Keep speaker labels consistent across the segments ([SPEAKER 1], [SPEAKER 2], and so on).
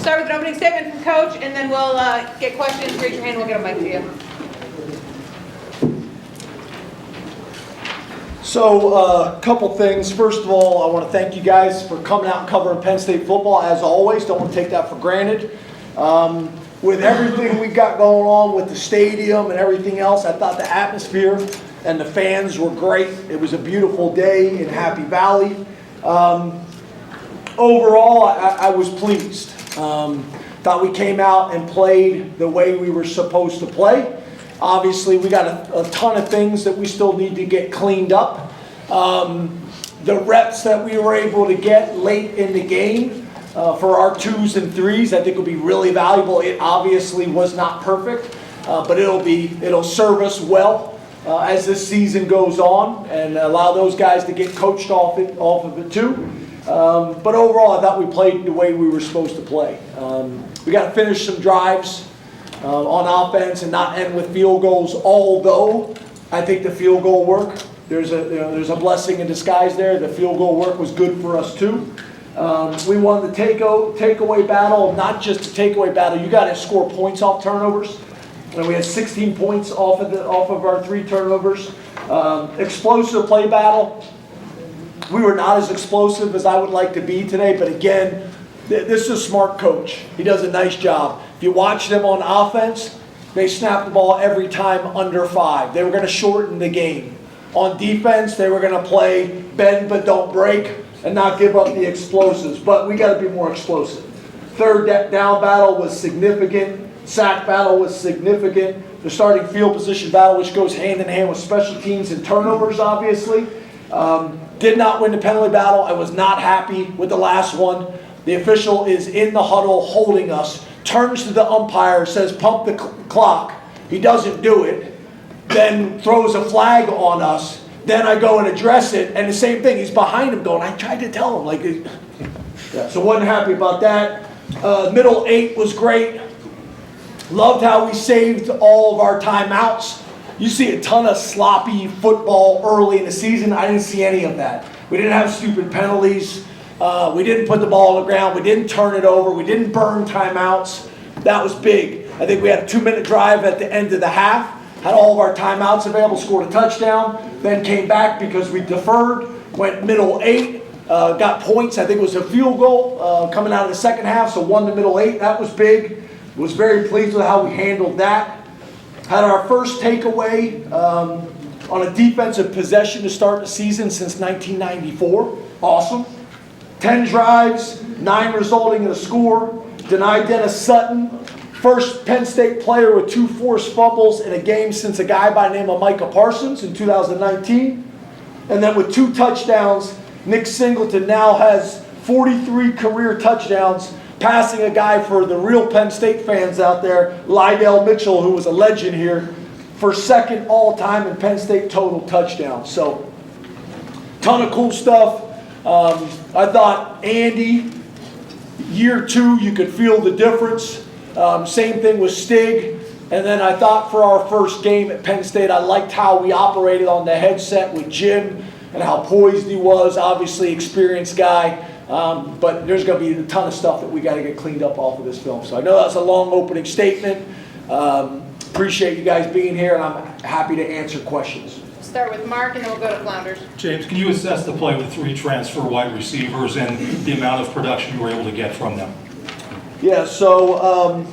[SPEAKER 1] start with an opening statement from Coach, and then we'll get questions. Raise your hand, we'll get a mic to you.
[SPEAKER 2] So, a couple things. First of all, I want to thank you guys for coming out and covering Penn State football, as always. Don't want to take that for granted. With everything we've got going on with the stadium and everything else, I thought the atmosphere and the fans were great. It was a beautiful day in Happy Valley. Overall, I was pleased. Thought we came out and played the way we were supposed to play. Obviously, we got a ton of things that we still need to get cleaned up. The reps that we were able to get late in the game for our 2s and 3s, I think will be really valuable. It obviously was not perfect, but it'll serve us well as this season goes on, and allow those guys to get coached off of it too. But overall, I thought we played the way we were supposed to play. We got to finish some drives on offense and not end with field goals, although I think the field goal work, there's a blessing in disguise there. The field goal work was good for us too. We won the takeaway battle, not just the takeaway battle. You got to score points off turnovers, and we had 16 points off of our 3 turnovers. Explosive play battle. We were not as explosive as I would like to be today, but again, this is a smart coach. He does a nice job. If you watch them on offense, they snap the ball every time under 5. They were going to shorten the game. On defense, they were going to play bend but don't break and not give up the explosives. But we got to be more explosive. Third down battle was significant. Sack battle was significant. The starting field position battle, which goes hand in hand with special teams and turnovers, obviously. Did not win the penalty battle. I was not happy with the last one. The official is in the huddle holding us, turns to the umpire, says pump the clock. He doesn't do it, then throws a flag on us. Then I go and address it, and the same thing. He's behind him going, I tried to tell him. Yeah, so wasn't happy about that. Middle 8 was great. Loved how we saved all of our timeouts. You see a ton of sloppy football early in the season. I didn't see any of that. We didn't have stupid penalties. We didn't put the ball on the ground. We didn't turn it over. We didn't burn timeouts. That was big. I think we had a 2-minute drive at the end of the half. Had all of our timeouts available, scored a touchdown, then came back because we deferred, went middle 8, got points. I think it was a field goal coming out of the second half, so won the middle 8. That was big. Was very pleased with how we handled that. Had our first takeaway on a defensive possession to start the season since 1994. Awesome. 10 drives, 9 resulting in a score. Dani Dennis-Sutton, first Penn State player with 2 forced fumbles in a game since a guy by the name of Micah Parsons in 2019. And then with 2 touchdowns, Nick Singleton now has 43 career touchdowns, passing a guy for the real Penn State fans out there, Lydell Mitchell, who was a legend here, for second all-time in Penn State total touchdowns. So, ton of cool stuff. I thought Andy, year 2, you could feel the difference. Same thing with Stig. And then I thought for our first game at Penn State, I liked how we operated on the headset with Jim and how poised he was. Obviously, experienced guy. But there's going to be a ton of stuff that we got to get cleaned up off of this film. So I know that's a long opening statement. Appreciate you guys being here, and I'm happy to answer questions.
[SPEAKER 1] Start with Mark, and then we'll go to Flounders.
[SPEAKER 3] James, can you assess the play with 3 transfer wide receivers and the amount of production you were able to get from them?
[SPEAKER 2] Yeah, so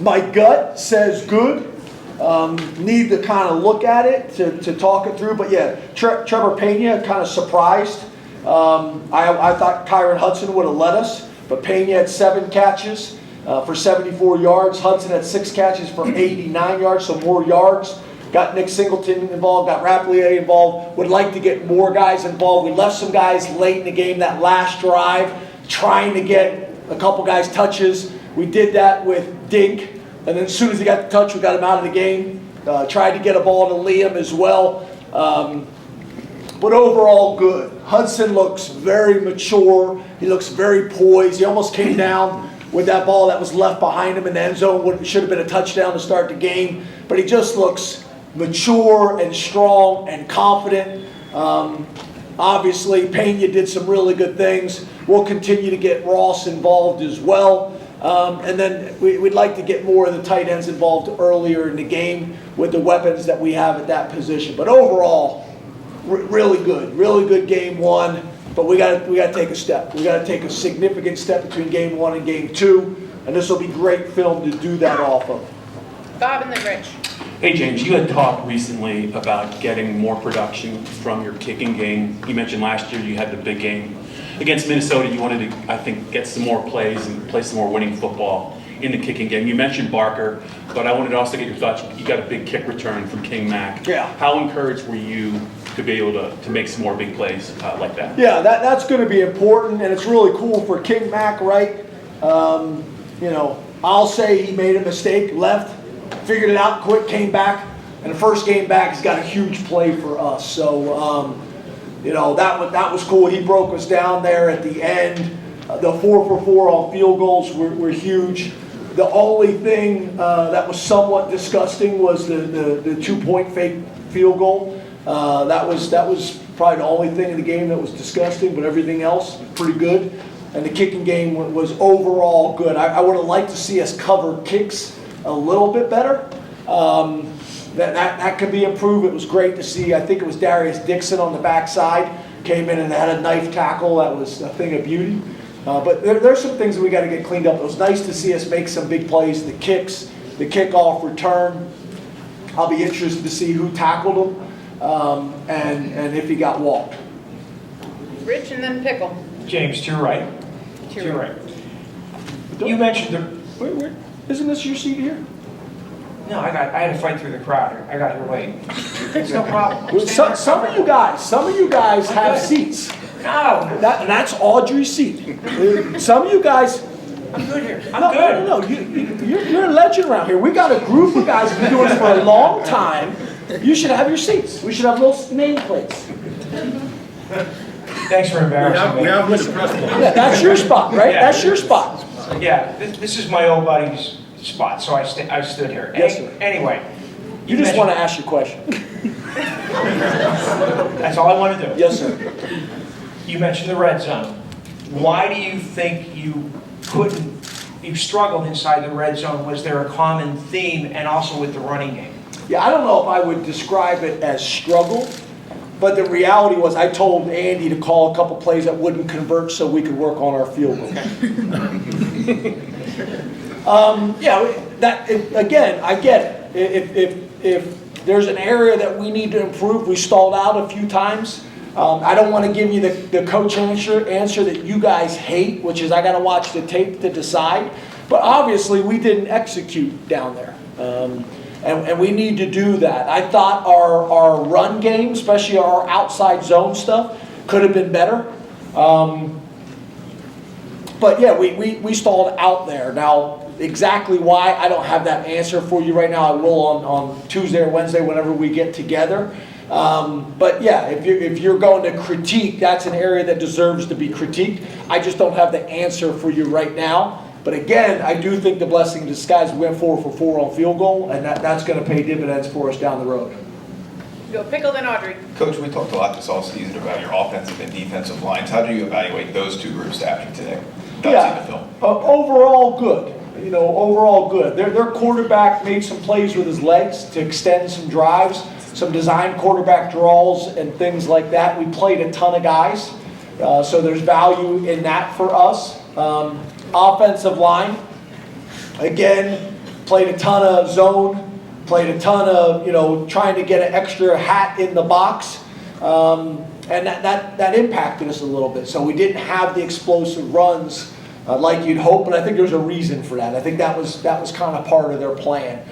[SPEAKER 2] my gut says good. Need to kind of look at it to talk it through. But yeah, Trevor Pena kind of surprised. I thought Kyron Hudson would have led us, but Pena had 7 catches for 74 yards. Hudson had 6 catches for 89 yards, so more yards. Got Nick Singleton involved, got Rapplier involved. Would like to get more guys involved. We left some guys late in the game, that last drive, trying to get a couple guys touches. We did that with Dink, and then as soon as he got the touch, we got him out of the game. Tried to get a ball to Liam as well. But overall, good. Hudson looks very mature. He looks very poised. He almost came down with that ball that was left behind him in the end zone. Should have been a touchdown to start the game. But he just looks mature and strong and confident. Obviously, Pena did some really good things. we'll continue to get Ross involved as well. And then we'd like to get more of the tight ends involved earlier in the game with the weapons that we have at that position. But overall, really good game one. But we got to take a step. We got to take a significant step between game one and game two, and this will be great film to do that off of.
[SPEAKER 1] Bob and then Rich.
[SPEAKER 4] Hey James, you had talked recently about getting more production from your kicking game. You mentioned last year you had the big game against Minnesota. You wanted to, I think, get some more plays and play some more winning football in the kicking game. You mentioned Barker, but I wanted to also get your thoughts. You got a big kick return from King Mack.
[SPEAKER 2] Yeah.
[SPEAKER 4] How encouraged were you to be able to make some more big plays like that?
[SPEAKER 2] Yeah, that's going to be important, and it's really cool for King Mack, right? You know, I'll say he made a mistake, left, figured it out quick, came back, and the first game back, he's got a huge play for us. So, you know, that was cool. He broke us down there at the end. The 4 for 4 on field goals were huge. The only thing that was somewhat disgusting was the 2-point fake field goal. That was probably the only thing in the game that was disgusting, but everything else pretty good. And the kicking game was overall good. I would have liked to see us cover kicks a little bit better. That could be improved. It was great to see. I think it was Darius Dixon on the backside came in and had a knife tackle. That was a thing of beauty. But there's some things that we got to get cleaned up. It was nice to see us make some big plays. The kicks, the kickoff return. I'll be interested to see who tackled him and if he got walked.
[SPEAKER 1] Rich and then Pickle.
[SPEAKER 5] James, to your right. To your right. You mentioned the.
[SPEAKER 2] Wait, isn't this your seat here?
[SPEAKER 5] No, I had to fight through the crowd. I got here late. It's no problem.
[SPEAKER 2] Well, some of you guys have seats.
[SPEAKER 5] No,
[SPEAKER 2] That's Audrey's seat. Some of you guys.
[SPEAKER 5] I'm good here. I'm good.
[SPEAKER 2] No. You're a legend around here. We got a group of guys who've been doing this for a long time. You should have your seats. We should have little nameplates.
[SPEAKER 5] Thanks for embarrassing me.
[SPEAKER 6] We have with the press box.
[SPEAKER 2] Yeah, that's your spot, right?
[SPEAKER 5] Yeah.
[SPEAKER 2] That's your spot.
[SPEAKER 5] Yeah, this is my old buddy's spot, so I stood here.
[SPEAKER 2] Yes, sir.
[SPEAKER 5] Anyway.
[SPEAKER 2] You just want to ask your question.
[SPEAKER 5] That's all I want to do.
[SPEAKER 2] Yes, sir.
[SPEAKER 5] You mentioned the red zone. Why do you think you struggled inside the red zone? Was there a common theme and also with the running game?
[SPEAKER 2] Yeah, I don't know if I would describe it as struggle, but the reality was I told Andy to call a couple plays that wouldn't convert so we could work on our field goal. Again, I get it. If there's an area that we need to improve, we stalled out a few times. I don't want to give you the coach answer that you guys hate, which is I got to watch the tape to decide. But obviously, we didn't execute down there. And we need to do that. I thought our run game, especially our outside zone stuff, could have been better. But yeah, we stalled out there. Now, exactly why, I don't have that answer for you right now. I will on Tuesday or Wednesday whenever we get together. But yeah, if you're going to critique, that's an area that deserves to be critiqued. I just don't have the answer for you right now. But again, I do think the blessing in disguise, we went 4 for 4 on field goal, and that's going to pay dividends for us down the road.
[SPEAKER 1] Go Pickle, then Audrey.
[SPEAKER 6] Coach, we talked a lot this offseason about your offensive and defensive lines. How do you evaluate those two groups after today?
[SPEAKER 2] Yeah,
[SPEAKER 6] The film.
[SPEAKER 2] overall good. You know, overall good. Their quarterback made some plays with his legs to extend some drives, some design quarterback draws and things like that. We played a ton of guys, so there's value in that for us. Offensive line, again, played a ton of zone, played a ton of, trying to get an extra hat in the box. And that impacted us a little bit. So we didn't have the explosive runs like you'd hope, but I think there's a reason for that. I think that was kind of part of their plan.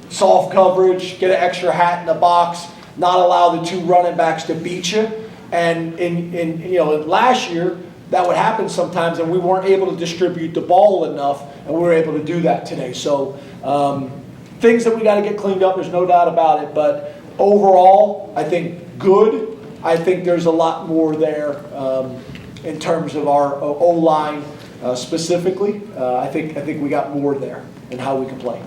[SPEAKER 2] Soft coverage, get an extra hat in the box, not allow the two running backs to beat you. And last year, that would happen sometimes, and we weren't able to distribute the ball enough, and we were able to do that today. So things that we got to get cleaned up, there's no doubt about it. But overall, I think good. I think there's a lot more there in terms of our O-line specifically. I think we got more there in how we can play.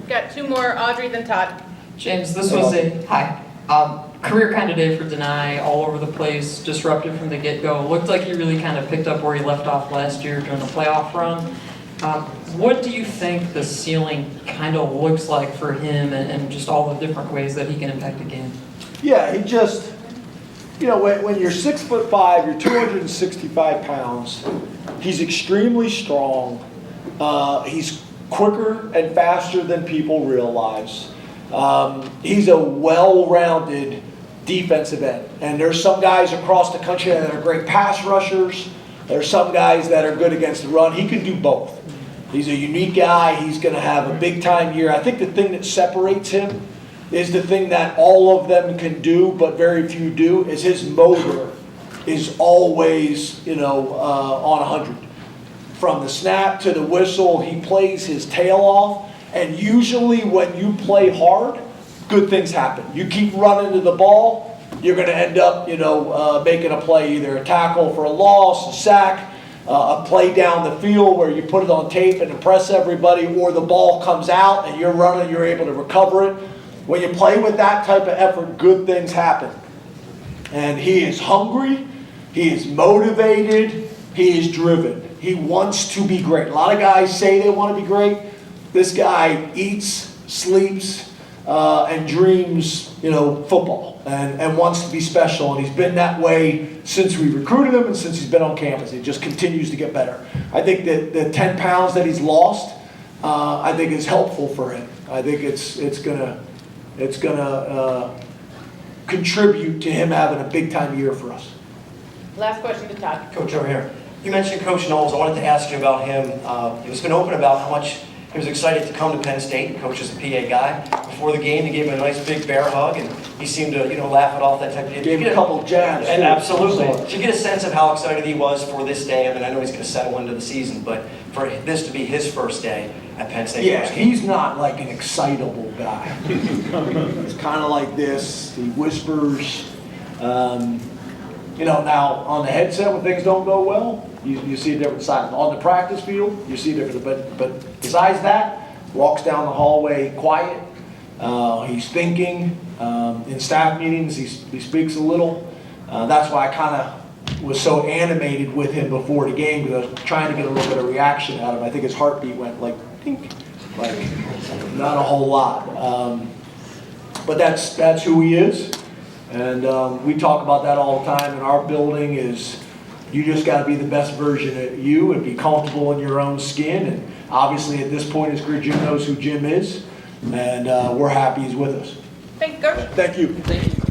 [SPEAKER 1] Got two more, Audrey, then Todd.
[SPEAKER 7] James, this was a hi. career kind of day for Denai, all over the place, disruptive from the get-go. Looked like he really kind of picked up where he left off last year during the playoff run. What do you think the ceiling kind of looks like for him and just all the different ways that he can impact a game?
[SPEAKER 2] Yeah, he just, you know, when you're 6'5", you're 265 pounds, he's extremely strong. He's quicker and faster than people realize. He's a well-rounded defensive end. And there's some guys across the country that are great pass rushers. There's some guys that are good against the run. He can do both. He's a unique guy. He's going to have a big-time year. I think the thing that separates him is the thing that all of them can do, but very few do, is his motor is always, you know, on 100. From the snap to the whistle, he plays his tail off. And usually when you play hard, good things happen. You keep running to the ball, you're going to end up, you know, making a play, either a tackle for a loss, a sack, a play down the field where you put it on tape and impress everybody, or the ball comes out and you're running, you're able to recover it. When you play with that type of effort, good things happen. And he is hungry, he is motivated, he is driven. He wants to be great. A lot of guys say they want to be great. This guy eats, sleeps, and dreams, you know, football and wants to be special. And he's been that way since we recruited him and since he's been on campus. He just continues to get better. I think that the 10 pounds that he's lost, I think is helpful for him. I think it's gonna contribute to him having a big time year for us.
[SPEAKER 1] Last question to Todd.
[SPEAKER 8] Coach, over here. You mentioned Coach Knowles. I wanted to ask you about him. He's been open about how much he was excited to come to Penn State. Coach is a PA guy. Before the game, he gave him a nice big bear hug, and he seemed to, you know, laugh it off, that type of thing.
[SPEAKER 2] Gave him a couple of jabs.
[SPEAKER 8] And absolutely. Did you get a sense of how excited he was for this day? I mean, I know he's going to settle into the season, but for this to be his first day at Penn State.
[SPEAKER 2] Yeah, he's not like an excitable guy. He's kind of like this. He whispers. You know, now on the headset when things don't go well, you see a different side. On the practice field, you see a different. But besides that, walks down the hallway quiet. He's thinking. In staff meetings, he speaks a little. That's why I kind of was so animated with him before the game, because I was trying to get a little bit of reaction out of him. I think his heartbeat went like, dink, like not a whole lot. But that's who he is. And we talk about that all the time in our building. Is you just got to be the best version of you and be comfortable in your own skin. And obviously at this point his career, Jim knows who Jim is, and we're happy he's with us.
[SPEAKER 1] Thank you, Coach.
[SPEAKER 2] Thank you.
[SPEAKER 7] Thank you.